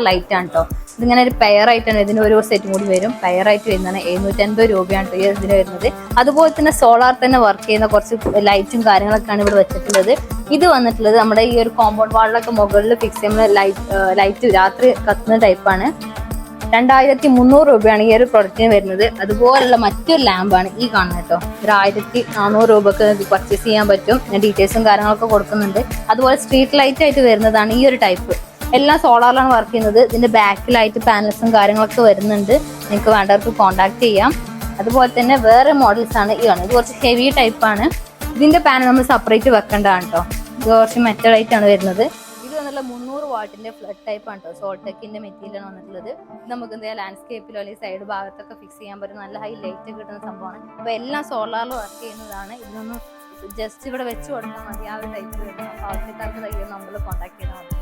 Light ആണ് കേട്ടോ. ഇതിങ്ങനെ ഒരു പെയർ ആയിട്ടാണ്, ഇതിന് ഒരു സെറ്റും കൂടി വരും. പെയർ ആയിട്ട് വരുന്നതാണ് 750 രൂപയാണ് ഇതിന് വരുന്നത്. അതുപോലെ തന്നെ സോളാർ തന്നെ വർക്ക് ചെയ്യുന്ന കുറച്ച് ലൈറ്റും കാര്യങ്ങളൊക്കെയാണ് ഇവിടെ വെച്ചിട്ടുള്ളത്. ഇത് വന്നിട്ടുള്ളത് നമ്മുടെ ഈ ഒരു കോമ്പൗണ്ട് വാളിലൊക്കെ മുകളിൽ ഫിക്സ് ചെയ്യുന്ന ലൈറ്റ് രാത്രി കത്തുന്ന ടൈപ്പാണ്. 2300 രൂപയാണ് ഈ ഒരു പ്രൊഡക്റ്റിന് വരുന്നത്. അതുപോലുള്ള മറ്റൊരു ലാമ്പാണ് ഈ കാണുന്നത് കേട്ടോ. ഒരു 1400 രൂപക്ക് പർച്ചേസ് ചെയ്യാൻ പറ്റും. ഞാൻ ഡീറ്റെയിൽസും കാര്യങ്ങളൊക്കെ കൊടുക്കുന്നുണ്ട്. അതുപോലെ സ്ട്രീറ്റ് ലൈറ്റ് ആയിട്ട് വരുന്നതാണ് ഈ ഒരു ടൈപ്പ്. എല്ലാം സോളാറിലാണ് വർക്ക് ചെയ്യുന്നത്. ഇതിന്റെ ബാക്കിലായിട്ട് പാനൽസും കാര്യങ്ങളൊക്കെ വരുന്നുണ്ട്. നിങ്ങൾക്ക് വേണ്ടവർക്ക് കോൺടാക്ട് ചെയ്യാം. അതുപോലെ തന്നെ വേറെ മോഡൽസ് ആണ് ഈ കാണുന്നത്. ഇത് കുറച്ച് ഹെവി ടൈപ്പാണ്. ഇതിന്റെ പാനൽ നമ്മൾ സെപ്പറേറ്റ് വെക്കേണ്ടതാണ് കേട്ടോ. ഇത് കുറച്ച് മെറ്റൽ ആയിട്ടാണ് വരുന്നത്. ഇത് വന്നുള്ള 300 വാട്ടിന്റെ ഫ്ലഡ് ടൈപ്പ് ആണ് കേട്ടോ. സോൾടെക്കിന്റെ മെറ്റീരിയൽ ആണ് വന്നിട്ടുള്ളത്. നമുക്ക് എന്തായാലും ലാൻഡ്സ്കേപ്പിലോ അല്ലെങ്കിൽ സൈഡ് ഭാഗത്തൊക്കെ ഫിക്സ് ചെയ്യാൻ പറ്റും. നല്ല ഹൈ ലൈറ്റ് കിട്ടുന്ന സംഭവമാണ്. അപ്പൊ എല്ലാം സോളാറിൽ വർക്ക് ചെയ്യുന്നതാണ്. ഇതൊന്നും ജസ്റ്റ് ഇവിടെ വെച്ച് കൊടുത്താൽ മതി. ആ ഒരു ടൈപ്പ് വരുന്നത്. ആവശ്യക്കാർക്ക് നമ്മൾ കോൺടാക്ട് ചെയ്താൽ മതി.